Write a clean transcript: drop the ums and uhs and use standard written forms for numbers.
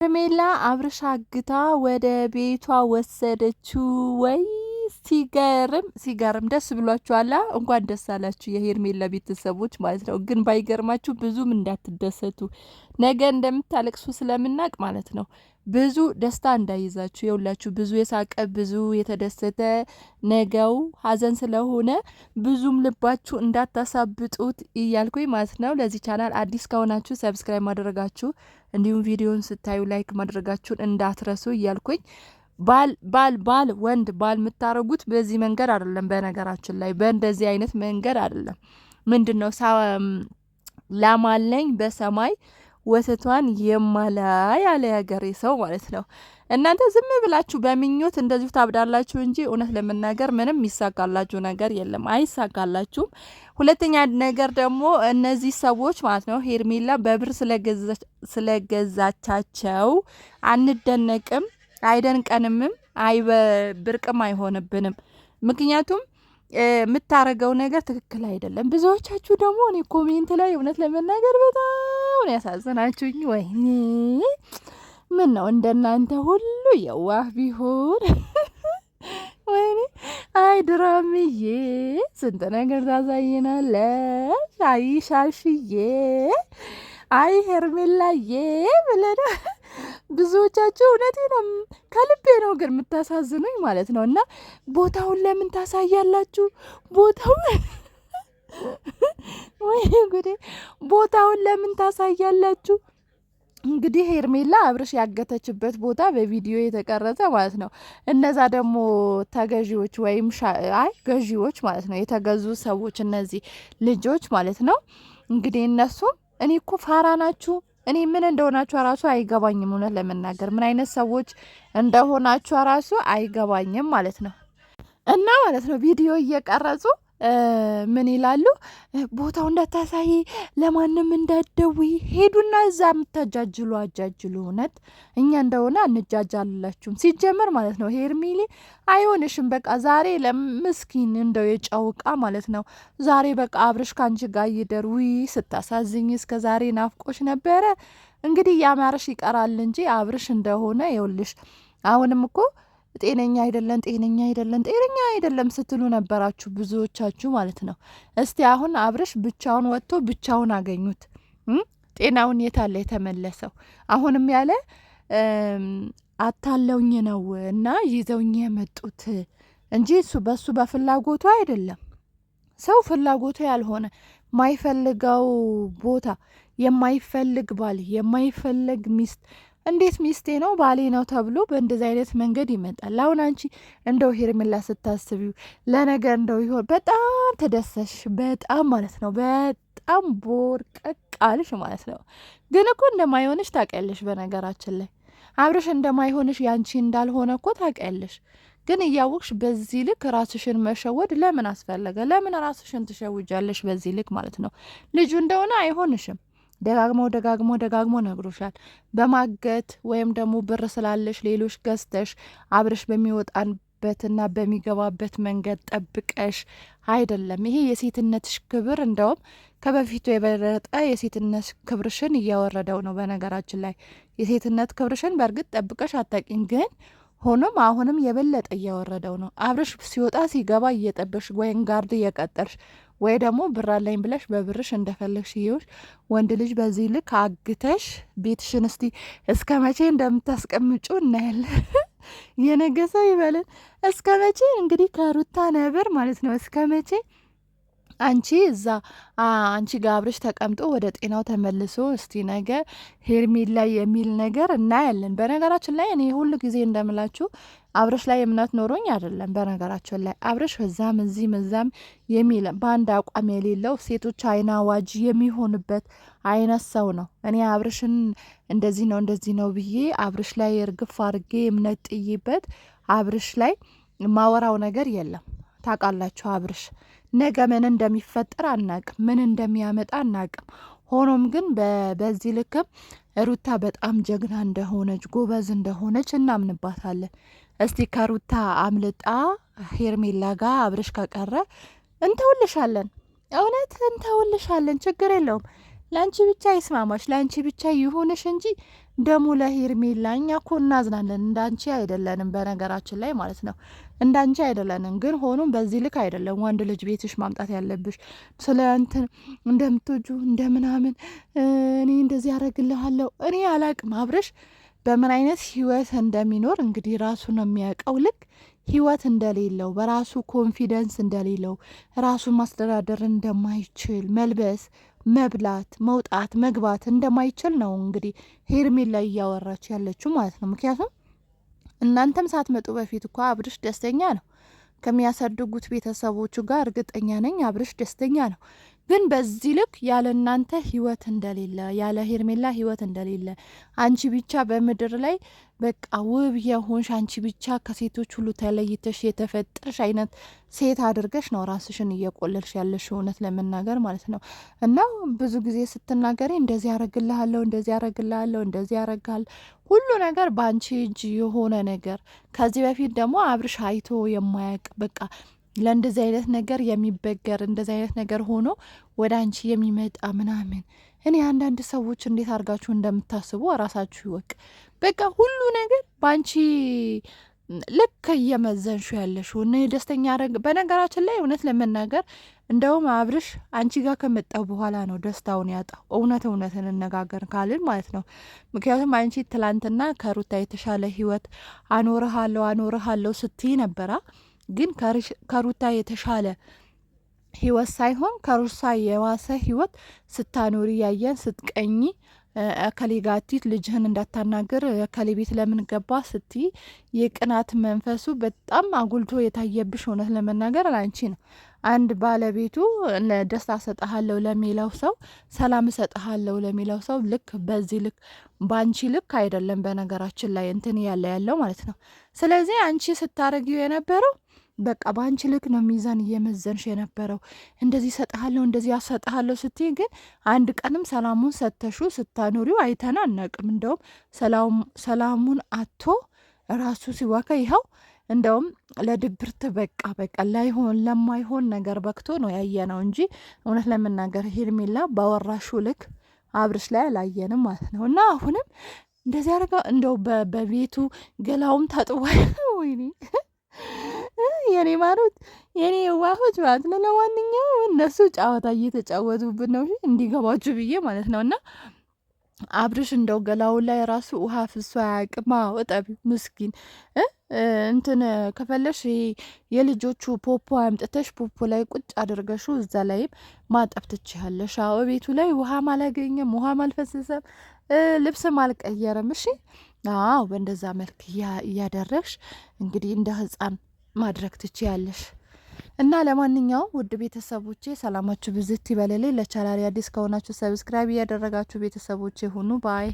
ሄርሜላ አብርሽ አግታ ወደ ቤቷ ወሰደችው ወይ? ሲገርም ደስ ብሏችኋላ? እንኳን ደስ አላችሁ የሄርሜላ ቤተሰቦች ማለት ነው። ግን ባይገርማችሁ ብዙም እንዳትደሰቱ፣ ነገ እንደምታለቅሱ ስለምናቅ ማለት ነው። ብዙ ደስታ እንዳይዛችሁ የውላችሁ፣ ብዙ የሳቀ ብዙ የተደሰተ ነገው ሀዘን ስለሆነ ብዙም ልባችሁ እንዳታሳብጡት እያልኩኝ ማለት ነው። ለዚህ ቻናል አዲስ ከሆናችሁ ሰብስክራይብ ማድረጋችሁ እንዲሁም ቪዲዮን ስታዩ ላይክ ማድረጋችሁን እንዳትረሱ እያልኩኝ ባል ወንድ ባል የምታረጉት በዚህ መንገድ አይደለም። በነገራችን ላይ በእንደዚህ አይነት መንገድ አይደለም። ምንድነው ላማለኝ በሰማይ ወተቷን የማላ ያለ ያገሬ ሰው ማለት ነው። እናንተ ዝም ብላችሁ በምኞት እንደዚሁ ታብዳላችሁ እንጂ እውነት ለመናገር ምንም ይሳካላችሁ ነገር የለም፣ አይሳካላችሁም። ሁለተኛ ነገር ደግሞ እነዚህ ሰዎች ማለት ነው ሄርሜላ በብር ስለገዛቻቸው አንደነቅም፣ አይደንቀንምም፣ ብርቅም አይሆንብንም። ምክንያቱም የምታረገው ነገር ትክክል አይደለም። ብዙዎቻችሁ ደግሞ እኔ ኮሜንት ላይ እውነት ለመናገር በጣም ያሳዝናችሁኝ። ወይኔ ምን ነው እንደናንተ ሁሉ የዋህ ቢሆን ወይኔ። አይ ድራምዬ ስንት ነገር ታሳይናለሽ። አይ ሻሽዬ፣ አይ ሄርሜላዬ ብለና ብዙዎቻችሁ እውነቴ ነው ከልቤ ነው ግን የምታሳዝኑኝ ማለት ነው። እና ቦታውን ለምን ታሳያላችሁ? ወይ ጉዴ! ቦታውን ለምን ታሳያላችሁ? እንግዲህ ሄርሜላ አብርሽ ያገተችበት ቦታ በቪዲዮ የተቀረጸ ማለት ነው። እነዛ ደግሞ ተገዢዎች ወይም ገዢዎች ማለት ነው፣ የተገዙ ሰዎች እነዚህ ልጆች ማለት ነው። እንግዲህ እነሱም እኔ እኮ ፋራ ናችሁ፣ እኔ ምን እንደሆናችሁ ራሱ አይገባኝም። እውነት ለመናገር ምን አይነት ሰዎች እንደሆናችሁ ራሱ አይገባኝም ማለት ነው። እና ማለት ነው ቪዲዮ እየቀረጹ ምን ይላሉ? ቦታው እንዳታሳይ፣ ለማንም እንዳትደውይ፣ ሄዱና እዛ የምታጃጅሉ አጃጅሉ። እውነት እኛ እንደሆነ አንጃጃላችሁም ሲጀመር ማለት ነው። ሄርሜላ አይሆንሽም። በቃ ዛሬ ለምስኪን እንደው የጨውቃ ማለት ነው። ዛሬ በቃ አብርሽ ካንቺ ጋር ይደር። ውይ ስታሳዝኝ፣ እስከ ዛሬ ናፍቆሽ ነበረ። እንግዲህ ያማረሽ ይቀራል እንጂ አብርሽ እንደሆነ ይኸውልሽ። አሁንም እኮ ጤነኛ አይደለም ስትሉ ነበራችሁ ብዙዎቻችሁ ማለት ነው። እስቲ አሁን አብርሽ ብቻውን ወጥቶ ብቻውን አገኙት። ጤናውን የታለ የተመለሰው? አሁንም ያለ አታለውኝ ነው እና ይዘውኝ የመጡት እንጂ በሱ በፍላጎቱ አይደለም። ሰው ፍላጎቱ ያልሆነ ማይፈልገው ቦታ የማይፈልግ ባል የማይፈልግ ሚስት እንዴት ሚስቴ ነው ባሌ ነው ተብሎ በእንደዚህ አይነት መንገድ ይመጣል? አሁን አንቺ እንደው ሄርሜላ ስታስቢው ለነገ እንደው ይሆን በጣም ተደሰሽ፣ በጣም ማለት ነው በጣም ቦርቀቅ አልሽ ማለት ነው። ግን እኮ እንደማይሆንሽ ታውቂያለሽ። በነገራችን ላይ አብርሽ እንደማይሆንሽ ያንቺ እንዳልሆነ እኮ ታውቂያለሽ። ግን እያወቅሽ በዚህ ልክ ራስሽን መሸወድ ለምን አስፈለገ? ለምን ራስሽን ትሸውጃለሽ በዚህ ልክ ማለት ነው? ልጁ እንደሆነ አይሆንሽም። ደጋግሞ ነግሮሻል። በማገት ወይም ደግሞ ብር ስላለሽ ሌሎች ገዝተሽ አብርሽ በሚወጣበትና በሚገባበት መንገድ ጠብቀሽ አይደለም። ይሄ የሴትነትሽ ክብር እንደውም ከበፊቱ የበለጠ የሴትነት ክብርሽን እያወረደው ነው። በነገራችን ላይ የሴትነት ክብርሽን በእርግጥ ጠብቀሽ አታቂም፣ ግን ሆኖም አሁንም የበለጠ እያወረደው ነው። አብርሽ ሲወጣ ሲገባ እየጠበሽ ወይም ጋርድ እየቀጠርሽ ወይ ደግሞ ብር አለኝ ብለሽ በብርሽ እንደፈለግሽ ይኸውሽ። ወንድ ልጅ በዚህ ልክ አግተሽ ቤትሽን እስከ መቼ እንደምታስቀምጩ እናያለን። የነገ ሰው ይበልን። እስከ መቼ እንግዲህ ከሩታ ነብር ማለት ነው። እስከ መቼ አንቺ ጋር አብርሽ ተቀምጦ ወደ ጤናው ተመልሶ እስቲ ነገ ሄርሜላ የሚል ነገር እናያለን። በነገራችን ላይ እኔ ሁሉ ጊዜ እንደምላችሁ አብርሽ ላይ እምነት ኖሮኝ አይደለም። በነገራችን ላይ አብርሽ እዛም እዚህም እዛም የሚል በአንድ አቋም የሌለው ሴቶች አይን አዋጅ የሚሆንበት አይነት ሰው ነው። እኔ አብርሽን እንደዚህ ነው ብዬ አብርሽ ላይ እርግፍ አርጌ እምነት ጥይበት አብርሽ ላይ ማወራው ነገር የለም። ታውቃላችሁ አብርሽ ነገ ምን እንደሚፈጠር አናቅም፣ ምን እንደሚያመጣ አናቅም። ሆኖም ግን በዚህ ልክም ሩታ በጣም ጀግና እንደሆነች ጎበዝ እንደሆነች እናምንባታለን። እስቲ ከሩታ አምልጣ ሄርሜላ ጋር አብርሽ ከቀረ እንተውልሻለን፣ እውነት እንተውልሻለን። ችግር የለውም። ለአንቺ ብቻ ይስማማሽ፣ ለአንቺ ብቻ ይሁንሽ እንጂ ደሙ ለሄርሜላ። እኛ እኮ እናዝናለን፣ እንዳንቺ አይደለንም በነገራችን ላይ ማለት ነው። እንዳንቺ አይደለንም፣ ግን ሆኖም በዚህ ልክ አይደለም ወንድ ልጅ ቤትሽ ማምጣት ያለብሽ። ስለ እንትን እንደምትወጁ እንደምናምን እኔ እንደዚህ ያደርግልሃለሁ እኔ አላቅም። አብርሽ በምን አይነት ህይወት እንደሚኖር እንግዲህ ራሱ ነው የሚያውቀው። ልክ ህይወት እንደሌለው፣ በራሱ ኮንፊደንስ እንደሌለው፣ ራሱን ማስተዳደር እንደማይችል፣ መልበስ መብላት መውጣት መግባት እንደማይችል ነው እንግዲህ ሄርሜላ ላይ እያወራች ያለችው ማለት ነው። ምክንያቱም እናንተም ሳትመጡ በፊት እኮ አብርሽ ደስተኛ ነው ከሚያሳድጉት ቤተሰቦቹ ጋር። እርግጠኛ ነኝ አብርሽ ደስተኛ ነው። ግን በዚህ ልክ ያለ እናንተ ህይወት እንደሌለ፣ ያለ ሄርሜላ ህይወት እንደሌለ፣ አንቺ ብቻ በምድር ላይ በቃ ውብ የሆንሽ አንቺ ብቻ ከሴቶች ሁሉ ተለይተሽ የተፈጠርሽ አይነት ሴት አድርገሽ ነው ራስሽን እየቆለልሽ ያለሽ እውነት ለመናገር ማለት ነው። እና ብዙ ጊዜ ስትናገሪ እንደዚህ ያረግልሃለሁ፣ እንደዚህ ያረግልሃለሁ፣ እንደዚህ ያረጋል ሁሉ ነገር በአንቺ እጅ የሆነ ነገር። ከዚህ በፊት ደግሞ አብርሽ አይቶ የማያውቅ በቃ ለእንደዚህ አይነት ነገር የሚበገር እንደዚህ አይነት ነገር ሆኖ ወደ አንቺ የሚመጣ ምናምን። እኔ አንዳንድ ሰዎች እንዴት አድርጋችሁ እንደምታስቡ ራሳችሁ ይወቅ። በቃ ሁሉ ነገር በአንቺ ልክ እየመዘንሹ ያለሽው እኔ ደስተኛ ያደረግ። በነገራችን ላይ እውነት ለመናገር እንደውም አብርሽ አንቺ ጋር ከመጣው በኋላ ነው ደስታውን ያጣው። እውነት እንነጋገር ካልን ማለት ነው። ምክንያቱም አንቺ ትላንትና ከሩታ የተሻለ ህይወት አኖርሃለሁ ስትይ ነበራ። ግን ከሩታ የተሻለ ህይወት ሳይሆን ከሩሳ የዋሰ ህይወት ስታኖሪ ያየን። ስትቀኝ እከሌ ጋቲት ልጅህን እንዳታናግር እከሌ ቤት ለምን ገባ ስትይ የቅናት መንፈሱ በጣም አጉልቶ የታየብሽ እውነት ለመናገር አንቺ ነው። አንድ ባለቤቱ ደስታ ሰጠሃለሁ ለሚለው ሰው፣ ሰላም ሰጠሃለሁ ለሚለው ሰው ልክ በዚህ ልክ በአንቺ ልክ አይደለም በነገራችን ላይ እንትን ያለው ማለት ነው። ስለዚህ አንቺ ስታረጊው የነበረው በቃ በአንቺ ልክ ነው ሚዛን እየመዘንሽ የነበረው። እንደዚህ ሰጠሃለሁ እንደዚህ ያሰጠሃለሁ ስትይ ግን አንድ ቀንም ሰላሙን ሰተሹ ስታኖሪው አይተና አናቅም። እንደውም ሰላሙን አቶ ራሱ ሲዋካ ይኸው እንደውም ለድብርት በቃ ላይሆን ለማይሆን ነገር በክቶ ነው ያየ ነው እንጂ እውነት ለመናገር ሄርሜላ ባወራሹ ልክ አብርሽ ላይ አላየንም ማለት ነው። እና አሁንም እንደዚህ አድርጋ እንደው በቤቱ ገላውም ታጥቧ ወይኔ የኔ ማሮች የኔ የዋሆች ማለት ነው። ለማንኛውም እነሱ ጨዋታ እየተጫወቱብን ነው እንዲገባችሁ ብዬ ማለት ነው። እና አብርሽ እንደው ገላው ላይ ራሱ ውሃ ፍሶ አያውቅም። እጠቢ ምስኪን እንትን ከፈለሽ የልጆቹ ፖፖ አምጥተሽ ፖፖ ላይ ቁጭ አድርገሹ እዛ ላይም ማጠብ ትችያለሽ። አዎ ቤቱ ላይ ውሃም አላገኘም፣ ውሃም አልፈሰሰም፣ ልብስም አልቀየረም። እሺ አዎ በእንደዛ መልክ እያደረግሽ እንግዲህ እንደ ህፃን ማድረግ ትችያለሽ። እና ለማንኛውም ውድ ቤተሰቦቼ ሰላማችሁ ብዝት ይበለልኝ። ለቻናሌ አዲስ ከሆናችሁ ሰብስክራይብ እያደረጋችሁ ቤተሰቦቼ ሁኑ ባይ